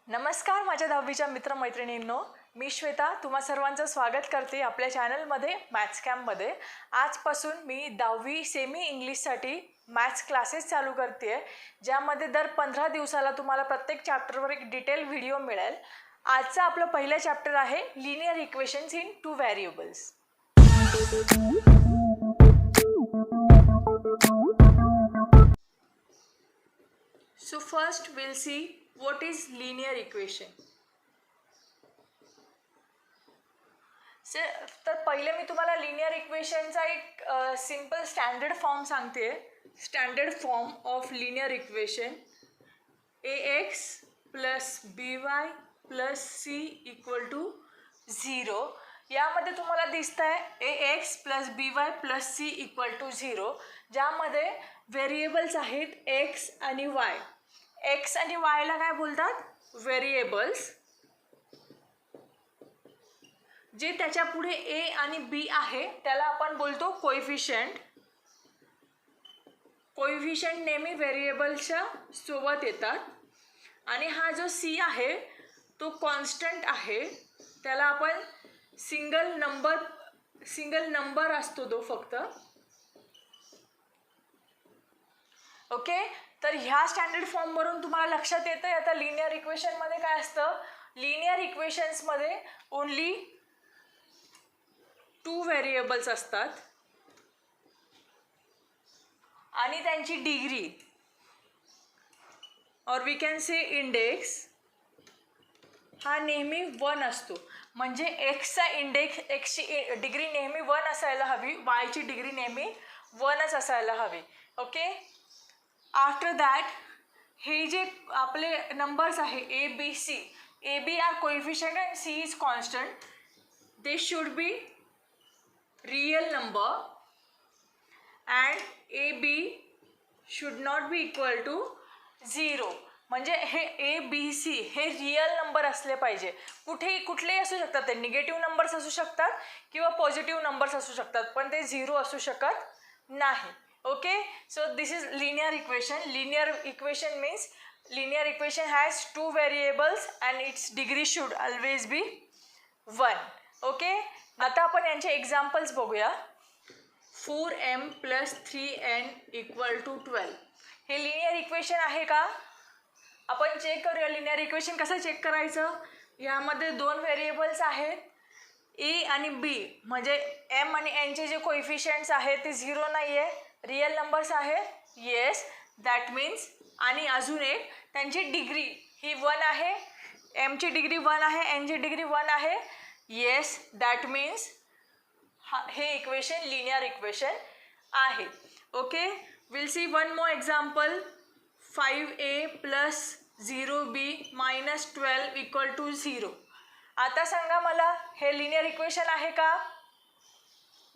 नमस्कार माझ्या 10वीच्या मित्रमैत्रिणींनो, मी श्वेता तुम्हा सर्वांचं स्वागत करते आपल्या चॅनलमध्ये मॅथ्स कॅम्पमध्ये। आजपासून मी 10वी सेमी इंग्लिशसाठी मॅथ्स क्लासेस चालू करते आहे, ज्यामध्ये दर 15 दिवसाला तुम्हाला प्रत्येक चॅप्टरवर एक डिटेल व्हिडिओ मिळेल। आजचा आपलं पहिलं चॅप्टर आहे linear equations in two variables. So first we'll see what is linear equation. तर पहिले मी तुम्हाला लिनियर इक्वेशनचा एक सिंपल स्टँडर्ड फॉर्म सांगते। Standard form of linear equation ax plus by plus c equal to 0। यामध्ये तुम्हाला दिसत आहे ax plus by plus c equal to 0, ज्यामध्ये व्हेरिएबल्स आहेत x आणि y। x आणि y ला काय बोलतात? व्हेरिएबल्स। जे त्याच्या पुढे a आणि b आहे त्याला आपण बोलतो कोएफिशिएंट। कोएफिशिएंट नेहमी व्हेरिएबल्सच्या सोबत येतात। आणि हा जो c आहे तो कॉन्स्टंट आहे, त्याला आपण सिंगल नंबर असतो तो फक्त। ओके, तर ह्या स्टँडर्ड फॉर्म वरून तुम्हाला लक्षात येतं आता लिनियर इक्वेशन मध्ये काय असतं। लिनियर इक्वेशन्स मध्ये ओनली 2 व्हेरिएबल्स असतात आणि त्यांची डिग्री और वी कॅन से इंडेक्स हा नेहमी 1 असतो। म्हणजे एक्सचा इंडेक्स, एक्सची डिग्री नेहमी 1 असायला हवी, वायची डिग्री नेहमी 1च असायला हवी। ओके, आफ्टर दॅट हे जे आपले नंबर्स आहे A B C, A B are coefficient and C is constant, they should be real number and AB should not be equal to 0। म्हणजे हे ए बी सी हे रियल नंबर असले पाहिजे। कुठलेही असू शकतात, ते निगेटिव्ह नंबर्स असू शकतात किंवा पॉझिटिव्ह नंबर्स असू शकतात, पण ते 0 असू शकत नाही। Okay, so this is linear equation. Linear equation means linear equation has 2 variables and it's degree should always be 1। Okay, आता आपण यांचे एक्झाम्पल्स बघूया। 4m plus 3n equal to 12 हे लिनियर इक्वेशन आहे का? आपण चेक करूया लिनियर इक्वेशन कसं चेक करायचं। यामध्ये 2 व्हेरिएबल्स आहेत a आणि b, म्हणजे m आणि n चे जे कोएफिशिएंट्स आहेत ते 0 नाही आहे, रियल नंबर्स आहेत। येस, दॅट मीन्स आणि अजून एक त्यांची डिग्री ही 1 आहे, m ची डिग्री 1 आहे, n ची डिग्री 1 आहे। येस, दॅट मीन्स हे इक्वेशन लिनियर इक्वेशन आहे। Okay, we'll see one more example. 5a plus 0b minus 12 equal to 0। आता सांगा मला हे लिनियर इक्वेशन आहे का?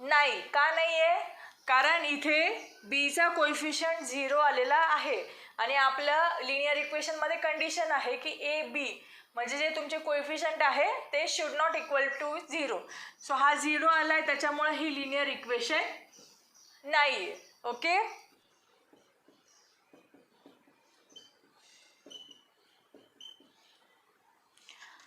नाही। का नाही आहे? कारण इथे बीचा कोएफिशिएंट 0 आलेला आहे आणि आपल्या लिनियर इक्वेशनमध्ये कंडिशन आहे की ए बी म्हणजे जे तुमचे कोएफिशिएंट आहे ते should not equal to 0। So हा 0 आलाय, त्याच्यामुळे ही लिनियर इक्वेशन नाही आहे। ओके,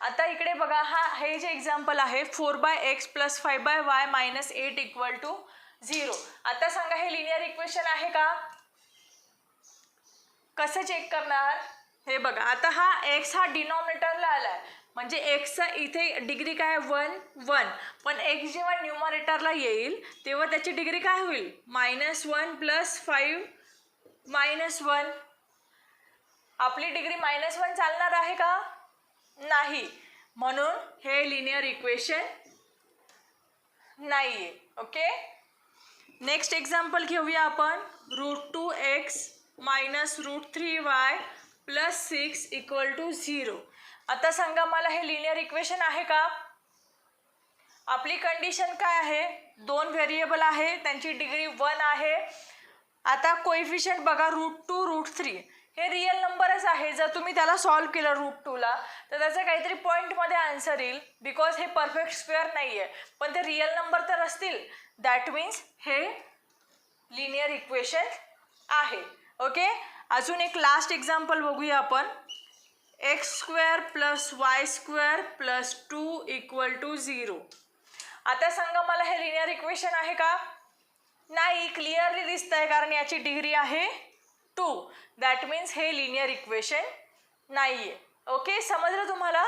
आता इकडे बघा, हे जे एक्झाम्पल आहे 4/x plus 5/y minus 8 equal to 0। आता सांगा हे लिनियर इक्वेशन आहे का? कसं चेक करणार? हे बघा, आता हा x हा डिनॉमिनेटरला आलाय, म्हणजे एक्सचा इथे डिग्री काय 1, पण x जेव्हा न्यूमरेटरला येईल तेव्हा त्याची डिग्री काय होईल? -1 प्लस 5 -1। आपली डिग्री -1 चालणार आहे का? नाही, म्हणून हे लिनियर इक्वेशन नाहीये। ओके, नेक्स्ट एक्झाम्पल घेऊया आपण। √2x minus √3y plus 6 equal to 0। आता सांगा मला हे लिनियर इक्वेशन आहे का? आपली कंडिशन काय आहे? 2 व्हेरिएबल आहे, त्यांची डिग्री 1 आहे। आता कोएफिशिएंट बघा, √2 √3 हे रियल नंबरच आहे। जर तुम्ही त्याला सॉल्व केलं √2 ला तर त्याचा काहीतरी पॉईंटमध्ये आन्सर येईल, बिकॉज हे परफेक्ट स्क्वेअर नाही आहे, पण ते रियल नंबर तर असतील। दॅट मीन्स हे लिनियर इक्वेशन आहे। ओके, अजून एक लास्ट एक्झाम्पल बघूया आपण। x² + y² + 2 = 0. आता सांगा मला हे लिनियर इक्वेशन आहे का? नाही, क्लिअरली दिसत आहे कारण याची डिग्री आहे 2. दॅट मीन्स हे लिनियर इक्वेशन नाहीये. ओके, समजलं तुम्हाला?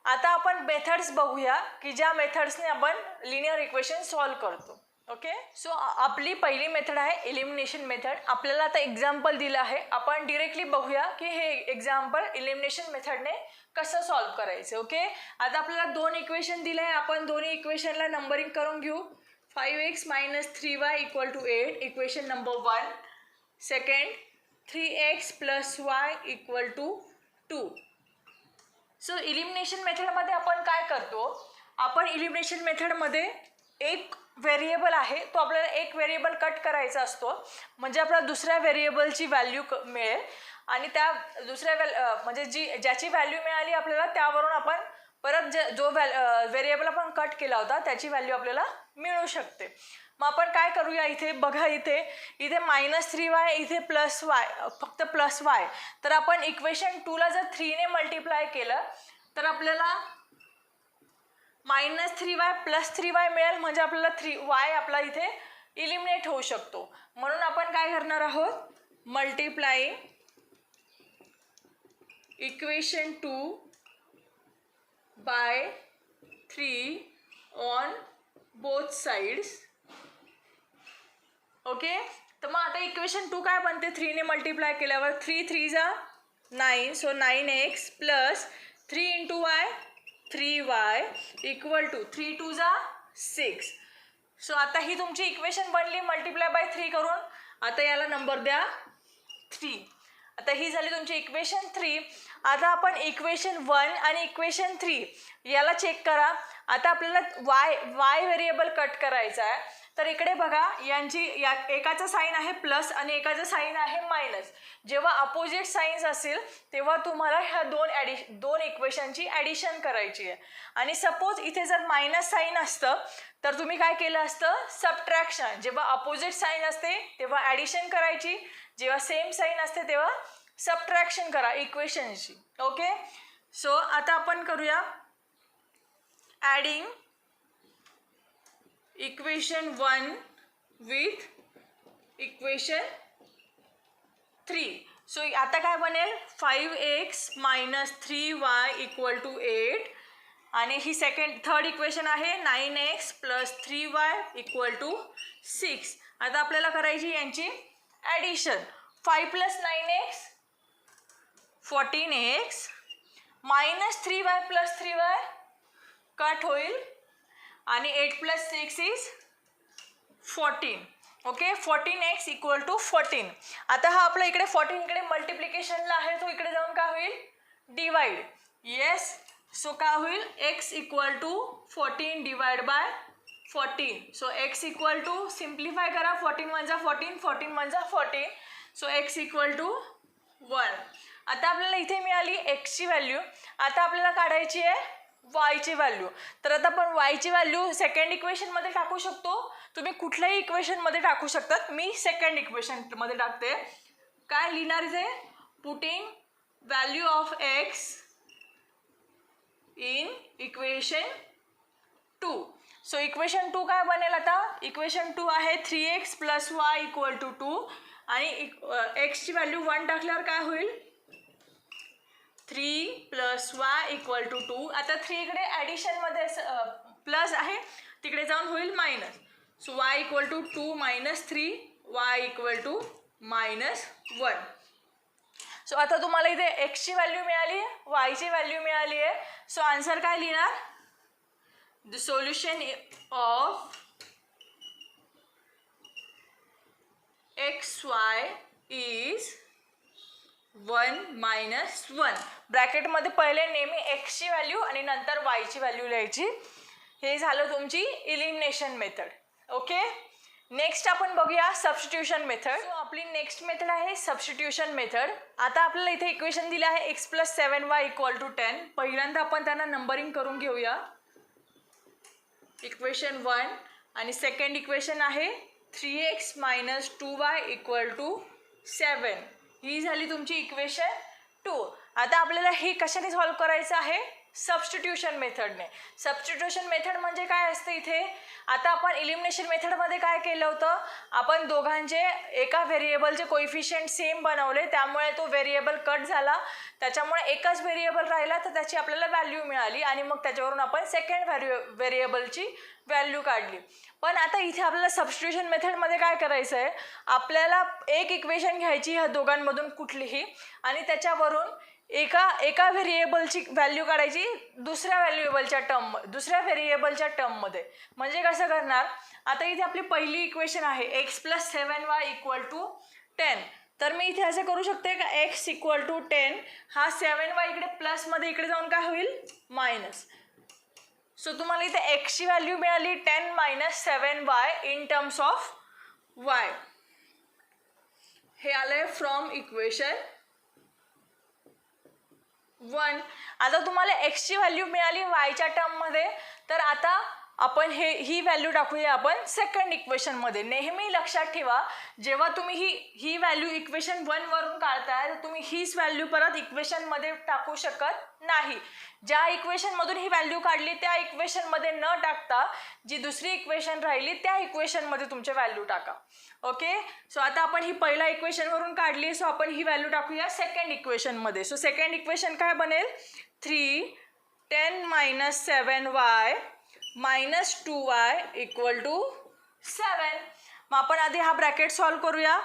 आता आपण मेथड्स बघूया की ज्या मेथड्सने आपण लिनियर इक्वेशन सॉल्व्ह करतो. ओके, सो आपली पहिली मेथड आहे एलिमिनेशन मेथड. आपल्याला आता एक्झाम्पल दिलं आहे, आपण डिरेक्टली बघूया की हे एक्झाम्पल एलिमिनेशन मेथडने कसं सॉल्व्ह करायचं. ओके, आता आपल्याला 2 इक्वेशन दिले आहे, आपण दोन्ही इक्वेशनला नंबरिंग करून घेऊ. 5x - 3y = 8 equation number 1. Second 3x + y = 2. So elimination मेथडमध्ये आपण काय करतो, आपण एलिमिनेशन मेथडमध्ये एक व्हेरिएबल आहे, तो आपल्याला एक व्हेरिएबल कट करायचा असतो, म्हणजे आपल्याला दुसऱ्या व्हेरिएबलची व्हॅल्यू मिळेल आणि त्या दुसऱ्या म्हणजे ज्याची व्हॅल्यू मिळाली आपल्याला त्यावरून आपण परत जो व्हेरिएबल आपण कट केला होता त्याची व्हॅल्यू आपल्याला मिळू शकते. मग आपण काय करूया, इथे बघा, इथे -3y, इथे +y, फक्त +y. तर आपण इक्वेशन 2ला जर 3ने मल्टिप्लाय केलं तर आपल्याला -3y + 3y मिळेल, म्हणजे आपल्याला 3y आपला इथे इलिमिनेट होऊ शकतो. म्हणून आपण काय करणार आहोत, multiply equation 2 by 3 on both sides. Okay, तर मग आता इक्वेशन 2 काय बनते, 3ने मल्टिप्लाय केल्यावर 3 3 जा 9, सो 9x + 3 × y 3y = 3 2 जा 6. सो आता ही तुमची इक्वेशन बनली मल्टिप्लाय बाय 3 करून. आता याला नंबर द्या 3. आता ही झाली तुमची इक्वेशन 3. आता आपण इक्वेशन 1 आणि इक्वेशन 3 याला चेक करा. आता आपल्याला y व्हेरिएबल कट करायचा आहे, तर इकडे बघा, एकाचा साईन आहे प्लस आणि एकाचा साईन आहे मायनस. जेव्हा अपोजिट साईन्स असेल तेव्हा तुम्हाला ह्या दोन इक्वेशनची ॲडिशन करायची आहे. आणि सपोज इथे जर मायनस साईन असतं तर तुम्ही काय केलं असतं, सबट्रॅक्शन. जेव्हा अपोजिट साईन असते तेव्हा ॲडिशन करायची, जेव्हा सेम साईन असते तेव्हा सबट्रॅक्शन करा इक्वेशनची. ओके, सो आता आपण करूया adding equation 1 with equation 3. So आता काय बनेल, 5x - 3y = 8 आणि ही थर्ड इक्वेशन आहे 9x + 3y = 6. आता आपल्याला करायची यांची addition. 5 + 9x 14x - 3y + 3y cut होईल आणि 8 + 6 इज 14. Okay, 14x = 14. आता हा आपला इकडे 14 इकडे मल्टिप्लिकेशनला आहे, तो इकडे जाऊन काय होईल, डिवाइड. येस, सो काय होईल, x = 14 / 14. सो x = सिम्प्लिफाय करा, 14 × 14, 14 × 14, सो x = 1. आता आपल्याला इथे मिळाली x ची व्हॅल्यू. आता आपल्याला काढायची आहे y ची व्हॅल्यू. तर आता आपण y ची व्हॅल्यू सेकंड इक्वेशनमध्ये टाकू शकतो, तुम्ही कुठल्याही इक्वेशनमध्ये टाकू शकतात. मी सेकंड इक्वेशनमध्ये टाकते. काय लिहिणार इथे, putting value of x in equation 2. So equation 2 काय बनेल, आता इक्वेशन 2 आहे 3x + y = 2 आणि x ची व्हॅल्यू 1 टाकल्यावर काय होईल, 3 + y = 2. आता 3 इकडे ॲडिशनमध्ये प्लस आहे, तिकडे जाऊन होईल minus. So y = 2 - 3, y = -1. So आता तुम्हाला इथे x ची व्हॅल्यू मिळाली, y ची व्हॅल्यू मिळाली आहे. सो आन्सर काय लिहिणार, the solution of xy is 1 - 1. ब्रॅकेटमध्ये पहिले नेहमी x ची व्हॅल्यू आणि नंतर y ची व्हॅल्यू लिहायची. हे झालं तुमची इलिमिनेशन मेथड. ओके, नेक्स्ट आपण बघूया सबस्टिट्यूशन मेथड. सो आपली नेक्स्ट मेथड आहे सबस्टिट्यूशन मेथड. आता आपल्याला इथे इक्वेशन दिले आहे x + 7y = 10. पहिल्यांदा आपण त्यांना नंबरिंग करून घेऊया. इक्वेशन 1 आणि सेकंड इक्वेशन आहे 3x - 2y = 7. ही झाली तुमची इक्वेशन 2. आता आपल्याला ही कशाने सॉल्व करायचं आहे, सबस्टिट्यूशन मेथडने. सबस्टिट्यूशन मेथड म्हणजे काय असते इथे, आता आपण इलिमिनेशन मेथडमध्ये काय केलं होतं, आपण दोघांचे एका व्हेरिएबलचे कोइफिशियंट सेम बनवले, त्यामुळे तो व्हेरिएबल कट झाला, त्याच्यामुळे एकच व्हेरिएबल राहिला तर त्याची आपल्याला व्हॅल्यू मिळाली आणि मग त्याच्यावरून आपण सेकंड व्हेरिएबलची व्हॅल्यू काढली. पण आता इथे आपल्याला सबस्टिट्यूशन मेथडमध्ये काय करायचं आहे, आपल्याला एक इक्वेशन घ्यायची ह्या दोघांमधून कुठलीही आणि त्याच्यावरून एका व्हेरिएबलची व्हॅल्यू काढायची दुसऱ्या व्हेरिएबलच्या टर्ममध्ये. म्हणजे कसं करणार, आता इथे आपली पहिली इक्वेशन आहे x plus 7y equal to 10. तर मी इथे असं करू शकते का एक्स इक्वल टू 10, हा 7y इकडे प्लसमध्ये इकडे जाऊन काय होईल मायनस. सो तुम्हाला इथे एक्सची व्हॅल्यू मिळाली 10 minus 7y in terms of y. हे आलंय फ्रॉम इक्वेशन 1. आता तुम्हाला एक्सची व्हॅल्यू मिळाली वायच्या टर्ममध्ये, तर आता आपण ही व्हॅल्यू टाकूया आपण सेकंड इक्वेशनमध्ये. नेहमी लक्षात ठेवा, जेव्हा तुम्ही ही व्हॅल्यू इक्वेशन 1 वरून काढताय तर तुम्ही हीच व्हॅल्यू परत इक्वेशनमध्ये टाकू शकत नाही. ज्या इक्वेशनमधून ही व्हॅल्यू काढली त्या इक्वेशनमध्ये न टाकता जी दुसरी इक्वेशन राहिली त्या इक्वेशनमध्ये तुमच्या व्हॅल्यू टाका. ओके, सो आता आपण ही पहिल्या इक्वेशनवरून काढली, सो आपण ही व्हॅल्यू टाकूया सेकंड इक्वेशनमध्ये. सो सेकंड इक्वेशन काय बनेल, 3 10 minus 7y minus 2y equal to 7. मग आपण आधी हा ब्रॅकेट सॉल्व करूया.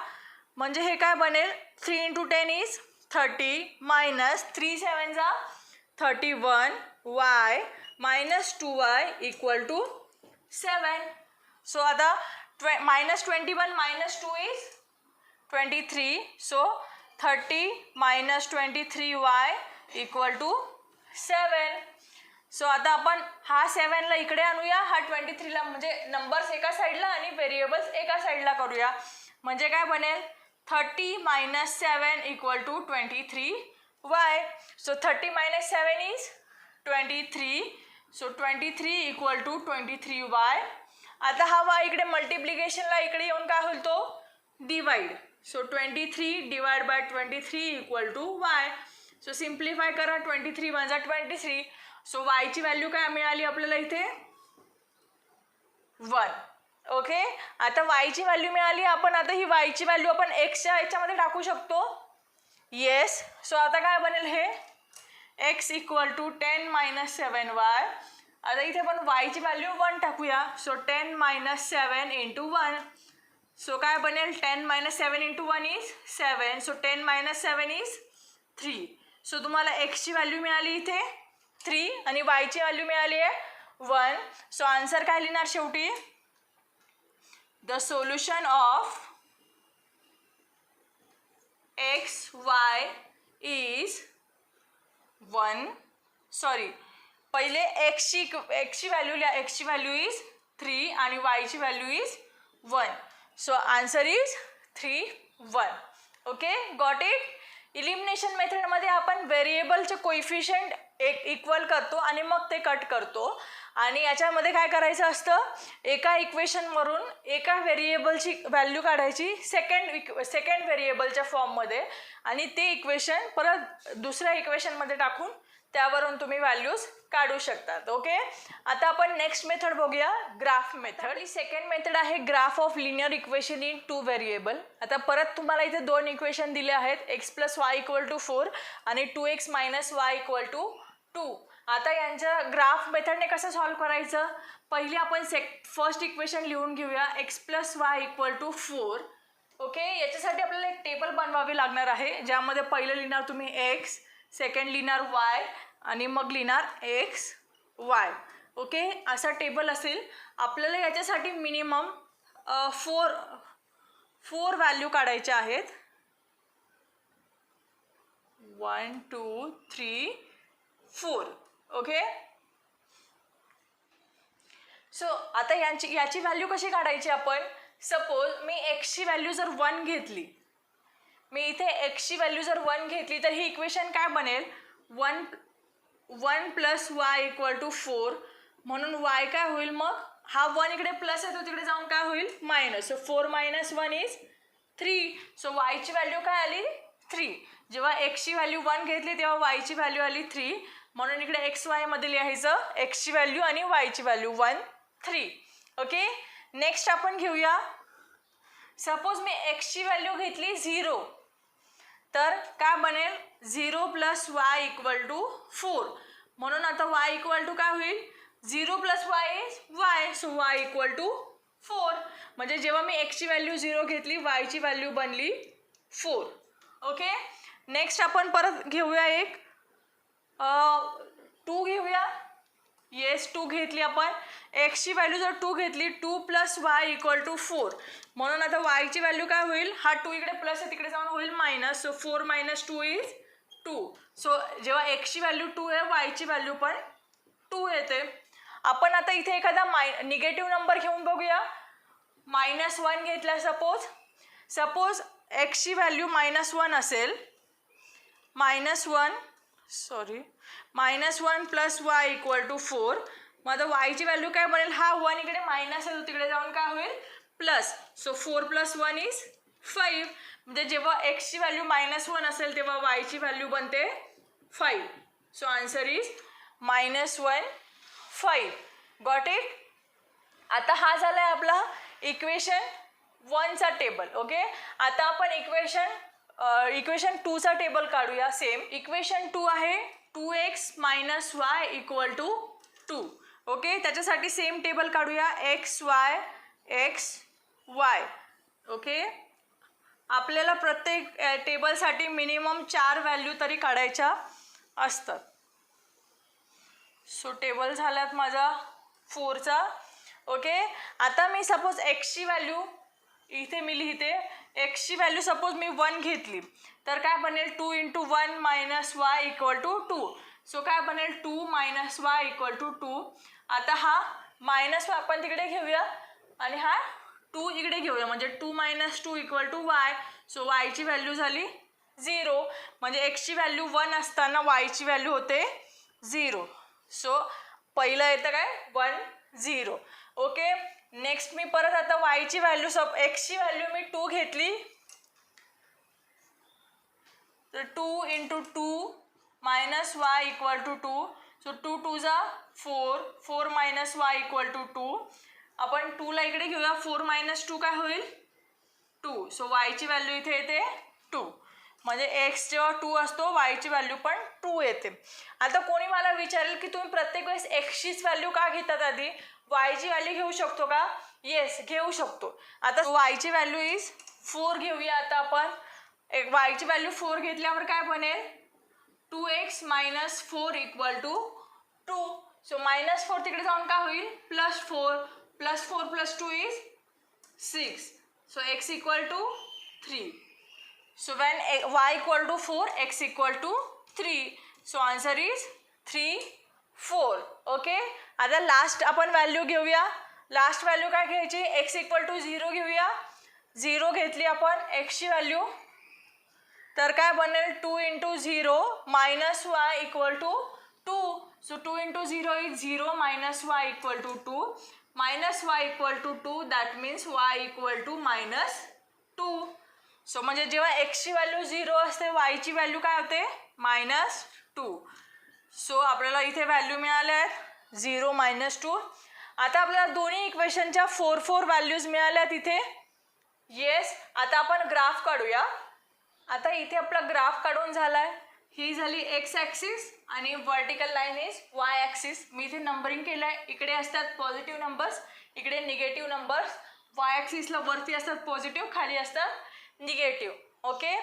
म्हणजे हे काय बनेल, 3 × 10 इज 30 मायनस 3 7 जा 31 y minus 2y equal to 7. So आता minus 21 minus 2 is 23. So 30 minus 23y equal to 7. So आता आपण हा 7ला इकडे आणूया, हा 23ला, म्हणजे नंबर्स एका साईडला आणि व्हेरिएबल्स एका साईडला करूया. म्हणजे काय बनेल, 30 minus 7 equal to 23y. So 30 minus 7 is 23. So 23 equal to 23y. आता हा y इकडे मल्टिप्लिकेशनला इकडे येऊन काय होईल तो divide. So 23 divide by 23 equal to y. So simplify करा, 23 × 1 = 23. सो y ची व्हॅल्यू काय मिळाली आपल्याला इथे 1. ओके, आता y ची व्हॅल्यू मिळाली. आपण आता ही y ची व्हॅल्यू आपण एक्सच्या याच्यामध्ये टाकू शकतो. येस. सो आता काय बनेल, हे x equal to 10 minus 7y. आता इथे आपण y ची व्हॅल्यू 1 टाकूया. So 10 minus 7 into 1. सो काय बनेल, 10 minus 7 into 1 is 7. So 10 minus 7 is 3. So तुम्हाला एक्सची व्हॅल्यू मिळाली इथे 3 आणि y ची व्हॅल्यू मिळाली आहे 1. सो आन्सर काय लिहिणार शेवटी, the solution of x Y is 1. Sorry, पहिले एक्सची व्हॅल्यू लिहा, एक्सची व्हॅल्यू इज 3 आणि y ची value is 1. So answer is 3 1. Okay, got it. Elimination मेथडमध्ये आपण व्हेरिएबलचे कोइफिशियंट इक्वल करतो आणि मग ते कट करतो. आणि याच्यामध्ये काय करायचं असतं, एका इक्वेशनवरून एका व्हेरिएबलची व्हॅल्यू काढायची सेकंड व्हेरिएबलच्या फॉर्ममध्ये आणि ते इक्वेशन परत दुसऱ्या इक्वेशनमध्ये टाकून त्यावरून तुम्ही व्हॅल्यूज काढू शकतात. ओके, आता आपण नेक्स्ट मेथड बघूया, ग्राफ मेथड. ही सेकंड मेथड आहे graph of linear equation in 2 variable. आता परत तुम्हाला इथे 2 इक्वेशन दिले आहेत, x plus y equal to 4 आणि 2x minus Y equal to 2. आता यांच्या ग्राफ मेथडने कसं सॉल्व करायचं, पहिले आपण फर्स्ट इक्वेशन लिहून घेऊया, x plus y equal to 4. Okay, याच्यासाठी आपल्याला एक टेबल बनवावी लागणार आहे, ज्यामध्ये पहिलं लिहिणार तुम्ही x, सेकंड लिहिणार y आणि मग लिहिणार x y. ओके, असा टेबल असेल. आपल्याला याच्यासाठी मिनिमम 4 व्हॅल्यू काढायच्या आहेत. 1 2 3 4. ओके, सो आता याची व्हॅल्यू कशी काढायची आपण, सपोज मी एक्सची व्हॅल्यू जर 1 घेतली, मी इथे एक्सची व्हॅल्यू जर 1 घेतली तर ही इक्वेशन काय बनेल, 1 प्लस वाय इक्वल टू 4. म्हणून y काय होईल, मग हा 1 इकडे प्लस आहे तो तिकडे जाऊन काय होईल minus. So 4 minus 1 is 3. So y ची व्हॅल्यू काय आली 3. जेव्हा एक्सची व्हॅल्यू 1 घेतली तेव्हा वायची व्हॅल्यू आली 3, म्हणून इकडे एक्स वाय मध्ये लिहायचं एक्सची व्हॅल्यू आणि वायची व्हॅल्यू 1 3. ओके, नेक्स्ट आपण घेऊया. सपोज मी एक्सची व्हॅल्यू घेतली 0, तर काय बनेल 0 + y = 4. म्हणून आता y = काय होईल 0 + y is y, so y = 4. म्हणजे जेव्हा मी एक्सची व्हॅल्यू 0 घेतली वायची व्हॅल्यू बनली 4. ओके, नेक्स्ट आपण परत घेऊया एक 2 घेऊया. येस 2 घेतली आपण. एक्सची व्हॅल्यू जर 2 घेतली 2 + y = 4. म्हणून आता वायची व्हॅल्यू काय होईल, हा 2 इकडे प्लस आहे तिकडे जाऊन होईल मायनस, सो 4 - 2 इज 2. सो जेव्हा एक्सची व्हॅल्यू 2 आहे वायची व्हॅल्यू पण 2 येते. आपण आता इथे एखादा निगेटिव्ह नंबर घेऊन बघूया. -1 घेतला. सपोज एक्सची व्हॅल्यू -1 असेल, -1 + y = 4. मग आता वायची व्हॅल्यू काय बनेल, हा 1 इकडे मायनस आहे तो तिकडे जाऊन काय होईल प्लस, सो 4 + 1 इज 5. म्हणजे जेव्हा एक्सची व्हॅल्यू -1 असेल तेव्हा वायची व्हॅल्यू बनते 5. So answer is -1 5. Got it. आता हा झालाय आपला इक्वेशन 1चा टेबल. ओके, आता आपण इक्वेशन 2चा टेबल काढूया. सेम इक्वेशन 2 आहे 2x - y = 2. ओके, त्याच्यासाठी सेम टेबल काढूया x y x y. Okay, आपल्याला प्रत्येक टेबलसाठी मिनिमम 4 व्हॅल्यू तरी काढायच्या असतात. सो टेबल झाल्यात माझा 4चा. ओके, आता मी सपोज एक्सची व्हॅल्यू इथे मी लिहिते. एक्सची व्हॅल्यू सपोज मी 1 घेतली तर काय बनेल 2 × 1 - y = 2. सो काय बनेल 2 - y = 2. आता हा मायनस आपण तिकडे घेऊया आणि हा 2 इकडे घेऊया, म्हणजे 2 - 2 = y. सो वायची व्हॅल्यू झाली 0. म्हणजे एक्सची व्हॅल्यू 1 असताना वायची व्हॅल्यू होते 0. सो पहिलं येतं काय 1 0. ओके, नेक्स्ट मी परत आता वायची व्हॅल्यू एक्सची व्हॅल्यू मी 2 घेतली तर 2 × 2 - y = 2. सो 2 × 2 = 4. 4 - y = 2. आपण 2 ला इकडे घेऊया. 4 - 2 काय होईल 2. सो वायची व्हॅल्यू इथे येते 2. म्हणजे एक्स जेव्हा 2 असतो वायची व्हॅल्यू पण 2 येते. आता कोणी मला विचारेल की तुम्ही प्रत्येक वेळेस एक्सचीच व्हॅल्यू का घेतात, आधी वायची व्हॅल्यू घेऊ शकतो का? येस, घेऊ शकतो. आता वायची व्हॅल्यू इज 4 घेऊया. आता आपण वायची व्हॅल्यू 4 घेतल्यावर काय बनेल 2x - 4 = 2. सो -4 तिकडे जाऊन काय होईल +4 + 4 + 2 is 6. So x = 3. So when y = 4, x = 3. So answer is 3 4. Okay, आता लास्ट आपण व्हॅल्यू घेऊया. लास्ट व्हॅल्यू काय घ्यायची, x = 0 घेऊया. 0 घेतली आपण एक्सची व्हॅल्यू तर काय बनेल 2 × 0 - y = 2. So 2 × 0 is 0 - y = 2. -y = 2 that means y = -2. So म्हणजे जेव्हा एक्सची व्हॅल्यू 0 असते वायची व्हॅल्यू काय होते -2. सो आपल्याला इथे व्हॅल्यू मिळाल्या आहेत 0 - 2. आता आपल्याला दोन्ही इक्वेशनच्या 4 व्हॅल्यूज मिळाल्या तिथे. येस, आता आपण ग्राफ काढूया. आता इथे आपला ग्राफ काढून झालाय. ही झाली एक्स ॲक्सिस आणि vertical line is Y axis. मी इथे नंबरिंग केलं आहे. इकडे असतात पॉझिटिव्ह नंबर्स, इकडे निगेटिव्ह नंबर्स. वाय ॲक्सिसला वरती असतात पॉझिटिव्ह, खाली असतात निगेटिव्ह. ओके,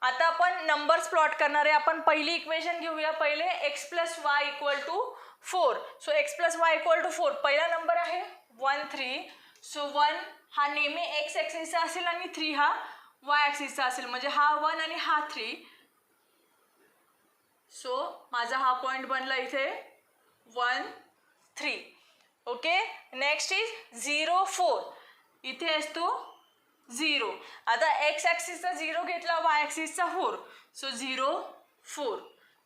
आता आपण नंबर्स प्लॉट करणार आहे. आपण पहिली इक्वेशन घेऊया. पहिले x + y = 4. So x + y = 4. पहिला नंबर आहे 1 3. सो 1 हा नेहमी x ॲक्सिसचा असेल आणि 3 हा y ॲक्सिसचा असेल, म्हणजे हा 1 आणि हा 3. सो माझा हा पॉईंट बनला इथे 1 3. Okay, next is 0 4. इथे असतो 0. आता एक्स ॲक्सिसचा 0 घेतला, वाय ॲक्सिसचा 4. सो 0 4.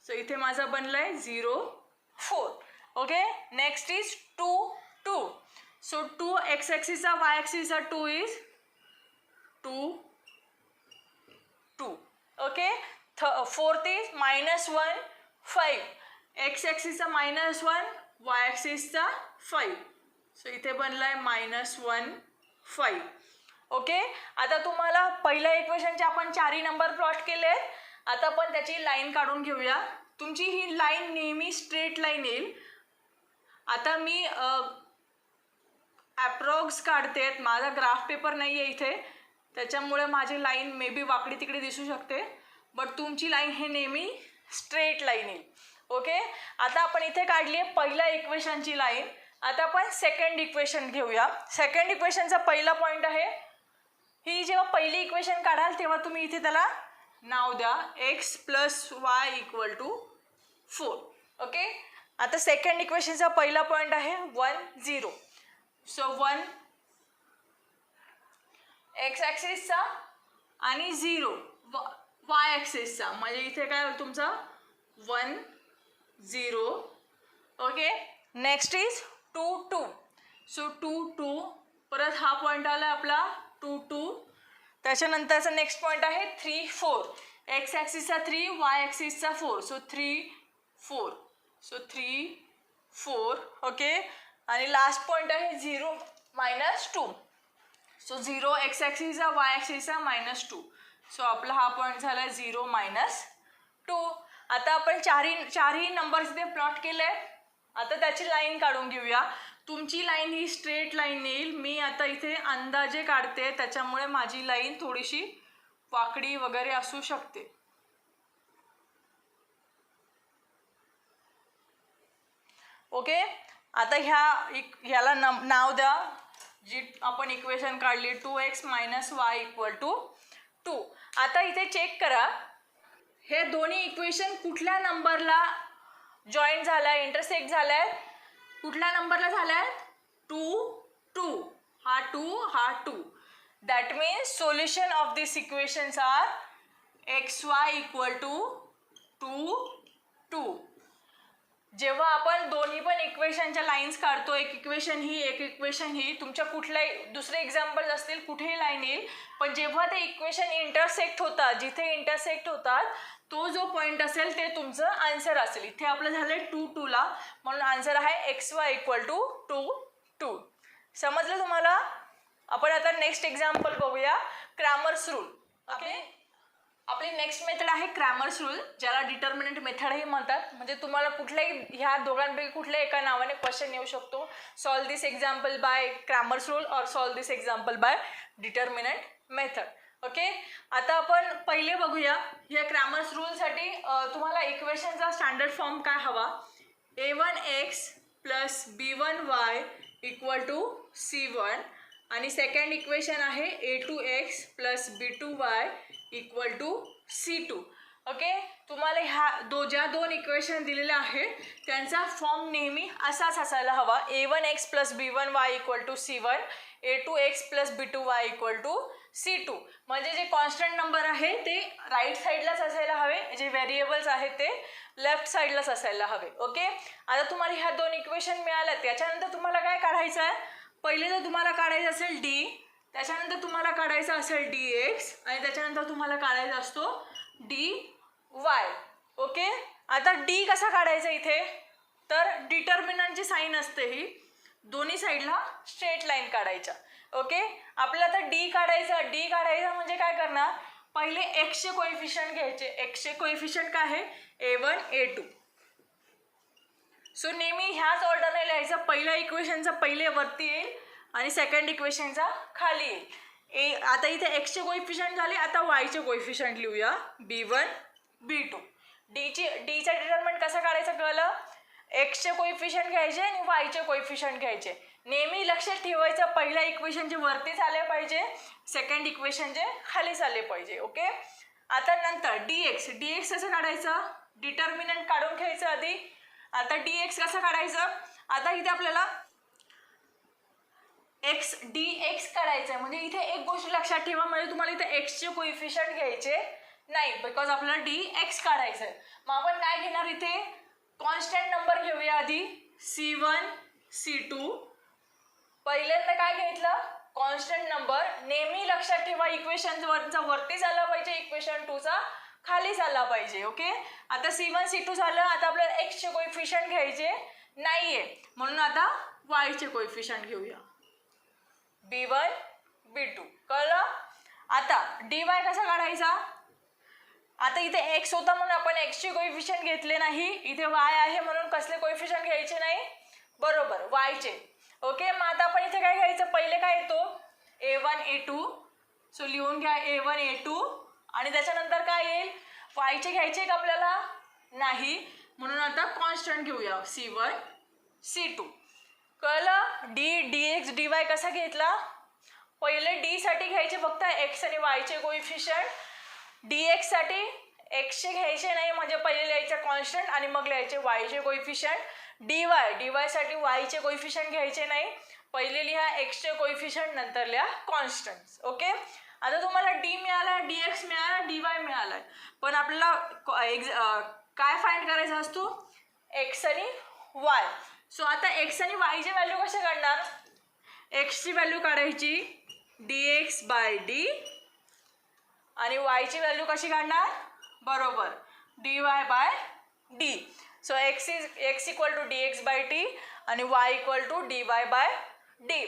सो इथे माझा बनलाय 0 4. Okay, next is 2 2. So 2 X ॲक्सिसचा वाय ॲक्सिसचा 2 is 2 2. Okay, fourth is -1 5. X ॲक्सिसचा -1, वाय ॲक्सिसचा 5. सो इथे बनलाय -1 5. ओके. आता तुम्हाला पहिल्या इक्वेशनचे आपण 4 नंबर प्लॉट केले. आता आपण त्याची लाईन काढून घेऊया. तुमची ही लाईन नेहमी स्ट्रेट लाईन येईल. आता मी ॲप्रॉक्स काढते. माझा ग्राफ पेपर नाही आहे इथे, त्याच्यामुळे माझी लाईन मे बी वाकडी तिकडे दिसू शकते, बट तुमची लाईन हे नेहमी स्ट्रेट लाईन येईल. ओके. आता आपण इथे काढली आहे पहिल्या इक्वेशनची लाईन. आता आपण सेकंड इक्वेशन घेऊया. सेकंड इक्वेशनचा पहिला पॉईंट आहे, ही जेव्हा पहिली इक्वेशन काढाल तेव्हा तुम्ही इथे त्याला नाव द्या x + y = 4. ओके. आता सेकंड इक्वेशनचा पहिला पॉईंट आहे 1 0. सो 1 एक्स ॲक्सिसचा आणि 0 वाय ॲक्सिसचा, म्हणजे इथे काय होईल तुमचा 1 0. ओके. Next is 2 2. सो 2 2. परत हा पॉईंट आला आपला 2 2. त्याच्यानंतरचा नेक्स्ट पॉईंट आहे 3 4. एक्स ॲक्सिसचा 3, वाय ॲक्सिसचा 4. सो 3 4. सो 3 4. ओके. आणि लास्ट पॉईंट आहे 0 -2. सो 0 एक्स ॲक्सिसचा, वाय ॲक्सिसचा -2. सो आपला हा पॉईंट झाला 0 -2. आता आपण चारही नंबर्स इथे प्लॉट केले. आता त्याची लाईन काढून घेऊया. तुमची लाईन ही स्ट्रेट लाईन येईल. मी आता इथे अंदाजे काढते, त्याच्यामुळे माझी लाईन थोडीशी वाकडी वगैरे असू शकते. ओके. आता ह्याला नाव द्या जी आपण इक्वेशन काढली 2x - y = 2. आता इथे चेक करा, हे दोन्ही इक्वेशन कुठल्या नंबरला जॉईंट झालाय, इंटरसेक्ट झालाय, कुठल्या नंबरला झालाय 2 2. हा 2 हा 2. That means solution of this equations are xy = 2 2. जेव्हा आपण दोन्ही पण इक्वेशनच्या लाईन्स काढतो, एक इक्वेशन ही, तुमच्या कुठल्याही दुसरे एक्झाम्पल्स असतील कुठेही लाईन येईल, पण जेव्हा ते इक्वेशन इंटरसेक्ट होतात, जिथे इंटरसेक्ट होतात तो जो पॉईंट असेल ते तुमचं आन्सर असेल. इथे आपलं झालंय 2 2 ला, म्हणून आन्सर आहे xy = 2 2. समजलं तुम्हाला? आपण आता नेक्स्ट एक्झाम्पल बघूया, क्रॅमर्स रूल. ओके. आपली नेक्स्ट मेथड आहे क्रॅमर्स रूल, ज्याला डिटर्मिनंट मेथडही म्हणतात. म्हणजे तुम्हाला कुठल्याही ह्या दोघांपैकी कुठल्याही एका नावाने क्वेश्चन येऊ शकतो. Solve this example by Cramer's rule or solve this example by determinant method. Okay. आता आपण पहिले बघूया, या क्रॅमर्स रूलसाठी तुम्हाला इक्वेशनचा स्टँडर्ड फॉर्म काय हवा. a1x + b1y = c1. आणि सेकंड इक्वेशन आहे a2x + b2y = c2. ओके. तुम्हाला ज्या दोन इक्वेशन दिलेल्या आहेत त्यांचा फॉर्म नेहमी असाच असायला हवा. a1x + b1y = c1, a2x + b2y = c2. म्हणजे जे कॉन्स्टंट नंबर आहे ते राईट साईडलाच असायला हवे, जे व्हेरिएबल्स आहेत ते लेफ्ट साईडलाच असायला हवे. ओके. आता तुम्हाला ह्या दोन इक्वेशन मिळाल्या, त्याच्यानंतर तुम्हाला काय काढायचं आहे. पहिले जर तुम्हाला काढायचं असेल d, त्याच्यानंतर तुम्हाला काढायचा असेल dx, आणि त्याच्यानंतर तुम्हाला काढायचा असतो dy. ओके. आता d कसा काढायचा इथे, तर डिटर्मिनंटची साईन असते ही, दोन्ही साईडला स्ट्रेट लाईन काढायच्या. ओके. आपल्याला आता d काढायचा म्हणजे काय करणार, पहिले x चे कोएफिशियंट घ्यायचे. x चे कोएफिशियंट काय आहे a1 a2. सो नेहमी ह्याच ऑर्डरने लिहायचं. पहिल्या इक्वेशनचा पहिले वरती येईल आणि सेकंड इक्वेशनचा खाली येईल. आता इथे x चे कोएफिशियंट झाले, आता y चे कोएफिशियंट लिहूया b1 b2. डीचा डिटर्मिनंट कसा काढायचा कळलं. x चे कोएफिशियंट घ्यायचे आणि y चे कोएफिशियंट घ्यायचे. नेहमी लक्षात ठेवायचं, पहिल्या इक्वेशनचे वरतीच आले पाहिजे, सेकंड इक्वेशनचे खालीच आले पाहिजे. ओके. आता नंतर dx कसं काढायचं, डिटर्मिनंट काढून घ्यायचं आधी. आता dx कसं काढायचं, आता इथे आपल्याला dx काढायचं. म्हणजे इथे एक गोष्ट लक्षात ठेवा, म्हणजे तुम्हाला इथे x चे कोएफिशियंट घ्यायचे नाही, बिकॉज आपल्याला dx काढायचं आहे. मग आपण काय घेणार, इथे कॉन्स्टंट नंबर घेऊया आधी, c1 c2. पहिल्यांदा काय घेतलं, कॉन्स्टंट नंबर. नेहमी लक्षात ठेवा इक्वेशन वरचा वरती झाला पाहिजे, इक्वेशन 2 चा खालीच आला पाहिजे. ओके, आता C1 C2 झालं. आता आपल्याला एक्सचे कोइफिशियंट घ्यायचे नाहीये, म्हणून आता वायचे कोइफिशियंट घेऊया. B1 B2 कळलं. आता dy कसा काढायचा. आता इथे x होता म्हणून आपण एक्सचे कोइफिशियंट घेतले नाही. इथे y आहे म्हणून कसले कोइफिशियंट घ्यायचे नाही. बरोबर, वायचे. ओके, मग आता आपण इथे काय घ्यायचं. पहिले काय येतो A1 A2. सो लिहून घ्या A1 A2 आणि त्याच्यानंतर काय येईल. वायचे घ्यायचे का आपल्याला नाही, म्हणून आता कॉन्स्टंट घेऊया C1 C2. कळलं. dx dy कसा घेतला. पहिले d साठी घ्यायचे फक्त x आणि y चे कोइफिशियंट. dx साठी x चे घ्यायचे नाही, म्हणजे पहिले लिहायचे कॉन्स्टंट आणि मग लिहायचे y चे कोइफिशियंट. dy साठी y चे कोइफिशियंट घ्यायचे नाही, पहिले लिहा x चे कोइफिशियंट नंतर लिहा कॉन्स्टंट. ओके, आता तुम्हाला d मिळाला, dx मिळाला, dy मिळाला, पण आपल्याला काय फाइंड करायचा असतो. x आणि y. सो आता x आणि y ची व्हॅल्यू कशी काढणार. x ची व्हॅल्यू काढायची dx बाय d आणि y ची व्हॅल्यू कशी काढणार. बरोबर, dy by d. So x equal to dx by t आणि y equal to dy by d.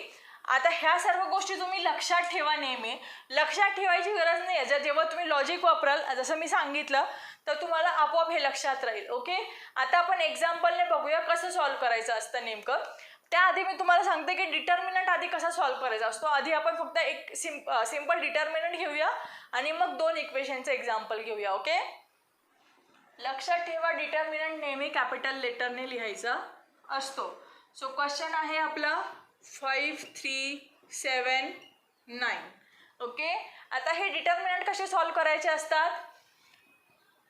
आता ह्या सर्व गोष्टी तुम्ही लक्षात ठेवा. नेहमी लक्षात ठेवायची गरज नाही. जेव्हा तुम्ही लॉजिक वापराल जसं मी सांगितलं तर तुम्हाला आपोआप हे लक्षात राहील. ओके, आता आपण एक्झाम्पलने बघूया कसं सॉल्व्ह करायचं असतं नेमकं. त्याआधी मी तुम्हाला सांगते की डिटर्मिनंट आधी कसा सॉल्व्ह करायचा असतो. आधी आपण फक्त एक सिंपल डिटर्मिनंट घेऊया आणि मग दोन इक्वेशनचे एक्झाम्पल घेऊया. ओके, लक्षात ठेवा डिटर्मिनंट नेहमी कॅपिटल लेटरने लिहायचा असतो. सो क्वेश्चन आहे आपला 5 3 7 9. ओके, आता हे डिटर्मिनंट कसे सॉल्व्ह करायचे असतात.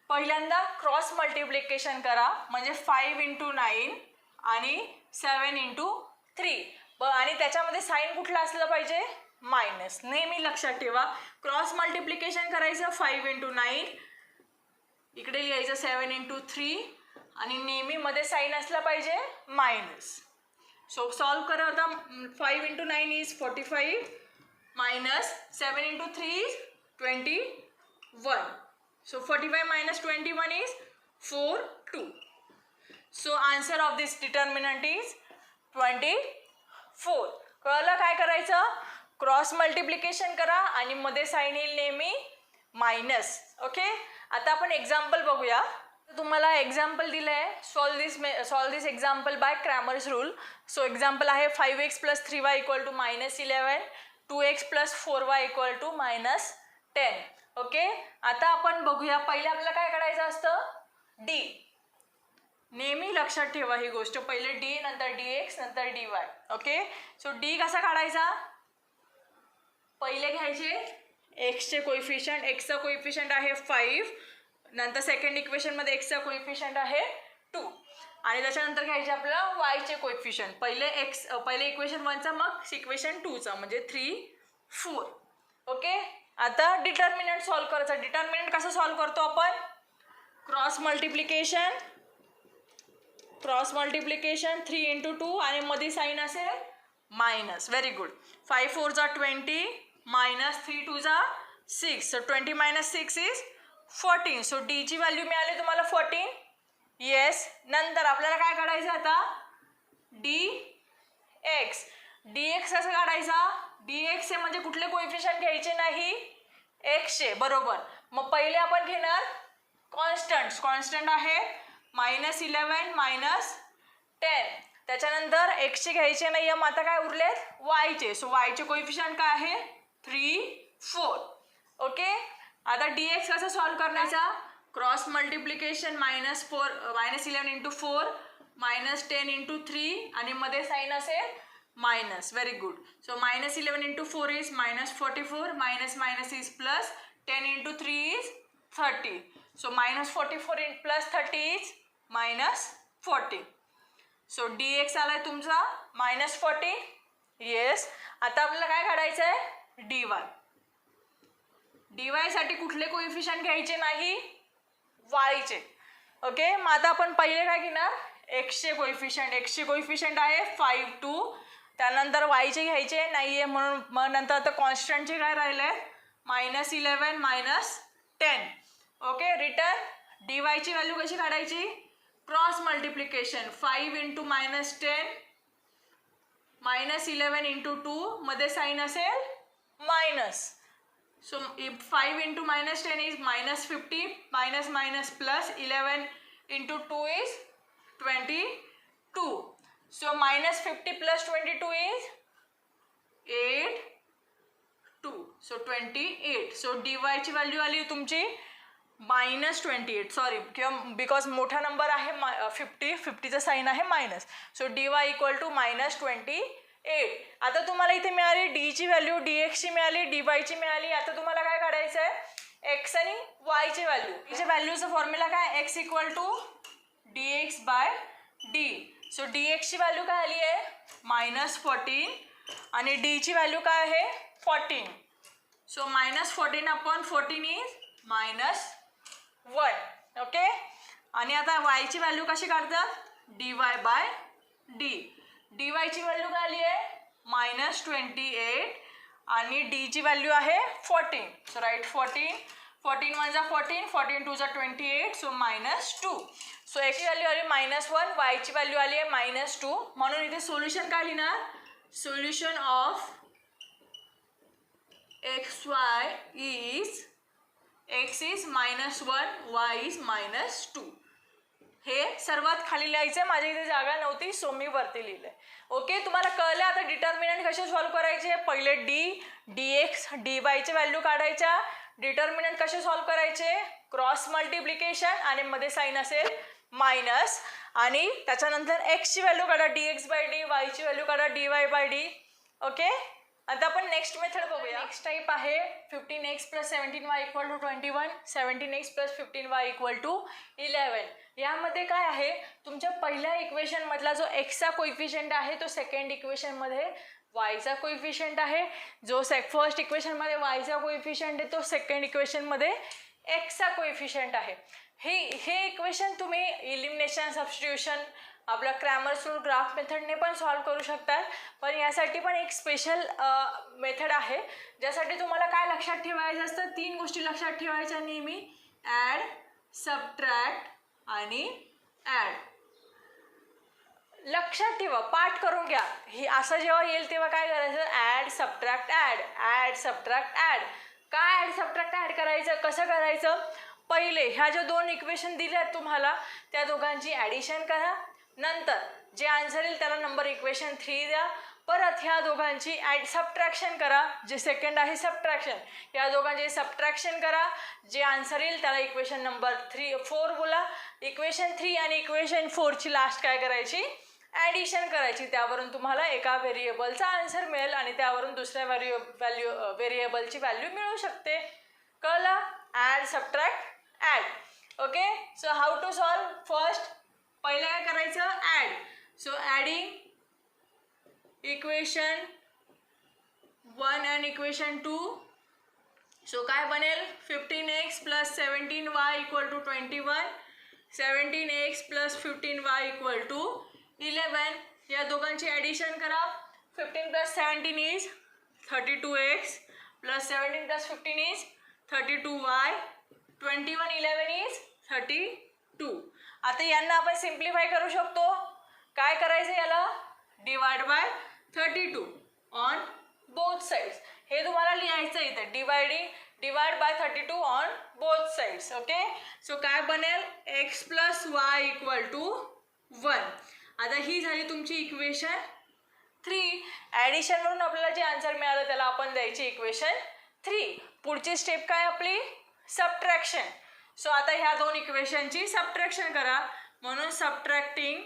पहिल्यांदा क्रॉस मल्टिप्लिकेशन करा, म्हणजे 5 × 9 आणि 7 × 3 आणि त्याच्यामध्ये साईन कुठला असलं पाहिजे मायनस. नेहमी लक्षात ठेवा क्रॉस मल्टिप्लिकेशन करायचं 5 × 9, इकडे लिहायचं 7 × 3 आणि नेहमी मध्ये साईन असला पाहिजे मायनस. सो सॉल्व्ह करा. आता 5 × 9 is 45 minus 7 × 3 is 21. So 45 minus 21 is 4 2. So answer of this determinant is 24. कळलं काय करायचं. क्रॉस मल्टिप्लिकेशन करा आणि मध्ये साइन येईल नेहमी मायनस. ओके, आता आपण एक्झाम्पल बघूया. तुम्हाला एक्झाम्पल दिलं आहे. Solve this example by Cramer's rule. So example आहे 5x + 3y = -11, 2x + 4y = -10. Okay, आता आपण बघूया. पहिले आपल्याला काय करायचं असतं d. नेहमी लक्षात ठेवा ही गोष्ट. पहिले d, नंतर dx, नंतर dy. ओके, सो d कसा काढायचा. पहिले घ्यायचे x चे कोइफिशियंट. x चा कोइफिशियंट आहे 5, नंतर सेकंड इक्वेशन मध्ये x चा कोइफिशियंट आहे 2 आणि त्याच्यानंतर घ्यायचे आपल्याला y चे कोइफिशियंट. पहिले इक्वेशन 1 चा, मग इक्वेशन 2 चा, म्हणजे 3 4. ओके, आता डिटर्मिनंट सॉल्व्ह करायचा. डिटर्मिनंट कसं सॉल्व्ह करतो आपण. क्रॉस मल्टिप्लिकेशन 3 × 2 आणि मध्ये साइन असेल minus. Very good. 5 4 = 20 minus 3 2 = 6. So 20 - 6 is 14. So d ची व्हॅल्यू मिळाली तुम्हाला 14. येस. नंतर आपल्याला काय काढायचं आता dx. dx कसं काढायचा. dx हे म्हणजे कुठले कोइफिशियंट घ्यायचे नाही x चे. बरोबर, मग पहिले आपण घेणार कॉन्स्टंट आहे -11 -10. त्याच्यानंतर x चे घ्यायचे नाही. मग आता काय उरलेत y चे. सो y चे कोइफिशियंट काय आहे 3 4. ओके, आता dx कसं सॉल्व्ह करण्याचा. क्रॉस मल्टिप्लिकेशन -11 × 4 -10 × 3 आणि मध्ये साइन असेल minus. Very good. So -11 × 4 is -44, minus is plus, 10 × 3 is 30. So -44 + 30 is -40. So dx आलाय तुमचा -40. येस. आता आपल्याला काय काढायचं आहे dy. dy साठी कुठले कोइफिशियंट घ्यायचे नाही y चे. ओके, मग आता आपण पहिले काय घेणार x चे कोइफिशियंट. x चे कोइफिशियंट आहे 5 2. त्यानंतर y चे घ्यायचे नाहीये, म्हणून मग नंतर आता कॉन्स्टंटचे काय राहिले -11 -10. ओके. रिटर्न dy ची व्हॅल्यू कशी काढायची, क्रॉस मल्टिप्लिकेशन 5 इंटू -10 -11 इंटू 2 मध्ये साईन असेल minus. So 5 into -10 is -50 minus minus plus 11 into 2 is 22. So -50 plus 22 is 8 2. So 28. So dy ची व्हॅल्यू आली तुमची -28. सॉरी, किंवा बिकॉज मोठा नंबर आहे 50चं साईन आहे minus. So dy equal to -28. आता तुम्हाला इथे मिळाली डी ची व्हॅल्यू, dx ची मिळाली, dy ची मिळाली. आता तुम्हाला काय काढायचं आहे, x आणि y ची व्हॅल्यू. याच्या व्हॅल्यूचा फॉर्म्युला काय, x equal to dx by D. So dx ची व्हॅल्यू काय आली आहे -14 आणि d ची व्हॅल्यू काय आहे 14. So -14 upon 14 is -1. ओके. आणि आता y ची व्हॅल्यू कशी काढतात, dy बाय डी. dy ची व्हॅल्यू काय आली आहे -28 आणि d ची व्हॅल्यू आहे 14. सो राईट 14 1 जा 14 14 2 जा 28. सो -2. सो x ची व्हॅल्यू आली -1, y ची व्हॅल्यू आली आहे -2. म्हणून इथे सोल्युशन काय लिहिणार, solution of xy is x is -1, y is -2. हे सर्वात खाली लिहायचं आहे. माझ्या इथे जागा नव्हती सो मी वरती लिहिलंय. ओके. तुम्हाला कळलं आता डिटर्मिनंट कसे सॉल्व्ह करायचे. पहिले dx dy ची व्हॅल्यू काढायच्या. डिटर्मिनंट कसे सॉल्व्ह करायचे, क्रॉस मल्टिप्लिकेशन आणि मध्ये साईन असेल मायनस. आणि त्याच्यानंतर x ची व्हॅल्यू काढा dx बाय डी, y ची व्हॅल्यू काढा dy बाय डी. ओके. आता आपण नेक्स्ट मेथड बघूया. नेक्स्ट टाईप आहे 15x plus 17y equal to 21, 17x plus 15y equal to 11. यामध्ये काय आहे, तुमच्या पहिल्या इक्वेशन मधला जो एक्सचा कोइफिशियंट आहे तो सेकंड इक्वेशन मध्ये वायचा कोइफिशियंट आहे. जो फर्स्ट इक्वेशन मध्ये वायचा कोइफिशियंट आहे तो सेकंड इक्वेशन मध्ये एक्सचा कोइफिशियंट आहे. हे इक्वेशन तुम्ही इलिमिनेशन, सबस्टिट्यूशन, आपला क्रॅमर्स रूल, ग्राफ मेथडने पण सॉल्व्ह करू शकतात. पण यासाठी पण एक स्पेशल मेथड आहे ज्यासाठी तुम्हाला काय लक्षात ठेवायचं असतं, 3 गोष्टी लक्षात ठेवायच्या नेहमी, ॲड, सबट्रॅक्ट आणि ॲड. लक्षात ठेवा, पाठ करून घ्या. ही असं जेव्हा येईल तेव्हा काय करायचं, add subtract add, add subtract add. काय ॲड सबट्रॅक्ट ॲड करायचं, कसं करायचं, पहिले ह्या ज्या 2 इक्वेशन दिल्या आहेत तुम्हाला त्या दोघांची ॲडिशन करा. नंतर जे आन्सर येईल त्याला नंबर इक्वेशन 3 द्या. परत ह्या दोघांची सबट्रॅक्शन करा, जे सेकंड आहे सबट्रॅक्शन. या दोघांचे सबट्रॅक्शन करा, जे आन्सर येईल त्याला इक्वेशन नंबर 4 बोला. इक्वेशन 3 आणि इक्वेशन 4ची लास्ट काय करायची, ॲडिशन करायची. त्यावरून तुम्हाला एका व्हेरिएबलचा आन्सर मिळेल आणि त्यावरून दुसऱ्या व्हेरिएबलची व्हॅल्यू मिळू शकते. कळलं, add subtract add. Okay. So how to solve, first पहिलं काय करायचं, add. So adding equation 1 and equation 2. So काय बनेल, 15x plus 17y equal to 21, 17x plus 15y equal to 11. या दोघांची ॲडिशन करा. 15 plus 17 is 32x plus 17 plus 15 is 32y, 21 11 is 32. आता यांना आपण सिम्प्लिफाय करू शकतो. काय करायचं, याला divide by 32 on both sides. हे तुम्हाला लिहायचं इथे, divide by 32 on both sides. Okay. So काय बनेल, x plus y equal to 1. आता ही झाली तुमची इक्वेशन 3. ॲडिशन म्हणून आपल्याला जे आन्सर मिळालं त्याला आपण द्यायची इक्वेशन 3. पुढची स्टेप काय आपली, सबट्रॅक्शन. सो आता ह्या 2 इक्वेशनची सबट्रॅक्शन करा. म्हणून subtracting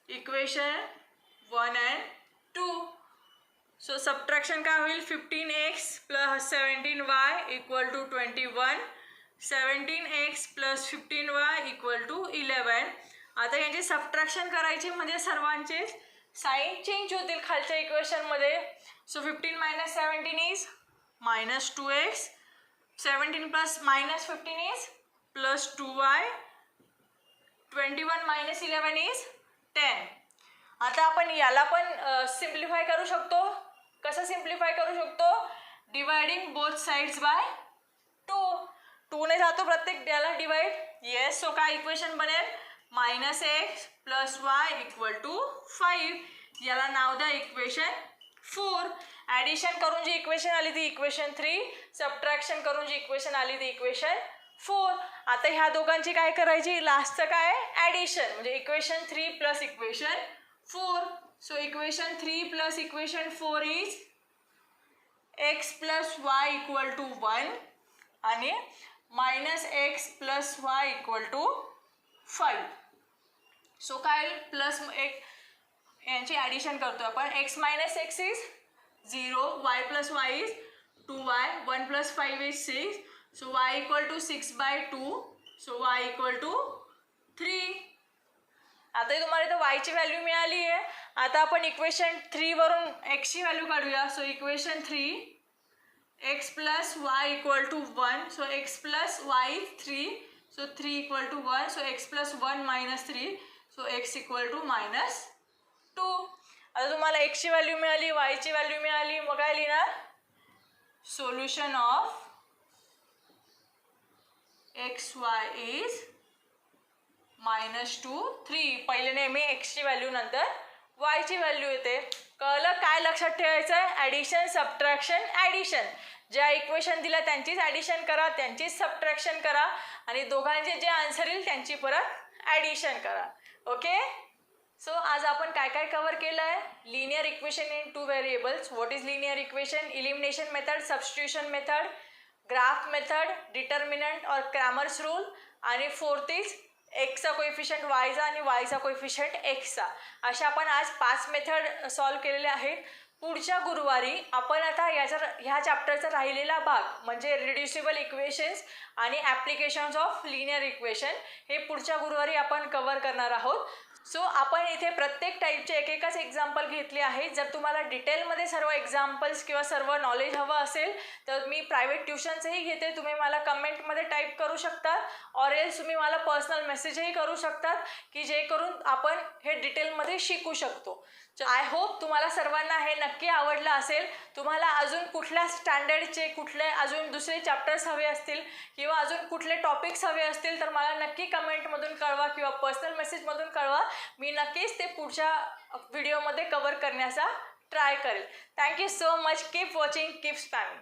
equation 1 and 2. So subtraction काय होईल, 15x plus 17y equal to 21, 17x plus 15y equal to 11. आता यांची सबट्रॅक्शन करायची म्हणजे सर्वांचे साईन चेंज होतील खालच्या इक्वेशनमध्ये. So 15 minus 17 is -2x, 17 plus -15 is plus 2y, 21 minus 11 is 10. आता आपण याला पण सिम्प्लिफाय करू शकतो. कसं सिम्प्लिफाय करू शकतो, डिवायडिंग बोथ साइड्स बाय 2. 2ने जातो प्रत्येक याला डिवाइड. येस. सो काय इक्वेशन बनेल -x + y = 5. याला नाव द्या इक्वेशन 4. ॲडिशन करून जी इक्वेशन आली ती इक्वेशन 3. सबट्रॅक्शन करून जी इक्वेशन आली ती इक्वेशन 4. आता ह्या दोघांची काय करायची लास्टचं काय ॲडिशन म्हणजे equation 3 + equation 4. So equation 3 + equation 4 is x + y = 1 आणि -x + y = 5. सो काय प्लस एक यांची ॲडिशन करतो आपण. x - x is 0, y + y is 2y, 1 + 5 is 6. So y = 6/2. So y = 3. आता तुम्हाला इथं y ची व्हॅल्यू मिळाली आहे. आता आपण इक्वेशन 3 वरून x ची व्हॅल्यू काढूया. So equation 3 x + y = 1. So x + y is 3. So 3 = 1. So x + 1 - 3. So x = -2. आता तुम्हाला x ची व्हॅल्यू मिळाली, y ची व्हॅल्यू मिळाली. मग काय लिहिणार सोल्युशन ऑफ xy इज -2, 3. पहिले नेहमी x ची व्हॅल्यू नंतर y ची व्हॅल्यू येते. कळलं काय लक्षात ठेवायचं आहे ॲडिशन सबट्रॅक्शन ॲडिशन. ज्या इक्वेशन दिल्या त्यांचीच ॲडिशन करा, त्यांचीच सबट्रॅक्शन करा आणि दोघांचे जे आन्सर येईल त्यांची परत ॲडिशन करा. ओके. सो आज आपण काय काय कव्हर केलं आहे. Linear equation in 2 variables. What is linear equation, elimination method, substitution method, graph method, determinant और क्रॅमर्स रूल आणि 4th इज एक्सचा कोएफिशियंट वायचा आणि वायचा कोएफिशियंट एक्सचा. अशा आपण आज 5 मेथड सॉल्व केलेले आहेत. पुढच्या गुरुवारी आपण आता ह्या चॅप्टरचा राहिलेला भाग म्हणजे रिड्युसिबल इक्वेशन्स आणि ॲप्लिकेशन्स ऑफ लिनियर इक्वेशन हे पुढच्या गुरुवारी आपण कव्हर करणार आहोत. सो आपण इथे प्रत्येक टाईपचे एकच एक्झाम्पल घेतले आहेत. जर तुम्हाला डिटेलमध्ये सर्व एक्झाम्पल्स किंवा सर्व नॉलेज हवं असेल तर मी प्रायव्हेट ट्युशन्सही घेते. तुम्ही मला कमेंटमध्ये टाईप करू शकता ऑर एल्स तुम्ही मला पर्सनल मेसेजही करू शकतात की जेकरून आपण हे डिटेलमध्ये शिकू शकतो. आय होप तुम्हाला सर्वांना हे नक्की आवडलं असेल. तुम्हाला अजून कुठल्या स्टँडर्डचे कुठले अजून दुसरे चॅप्टर्स हवे असतील किंवा अजून कुठले टॉपिक्स हवे असतील तर मला नक्की कमेंटमधून कळवा किंवा पर्सनल मेसेजमधून कळवा. मी नक्कीच ते पुढच्या व्हिडिओमध्ये कव्हर करण्याचा ट्राय करेल. Thank you so much. Keep watching, keep स्पॅमिंग.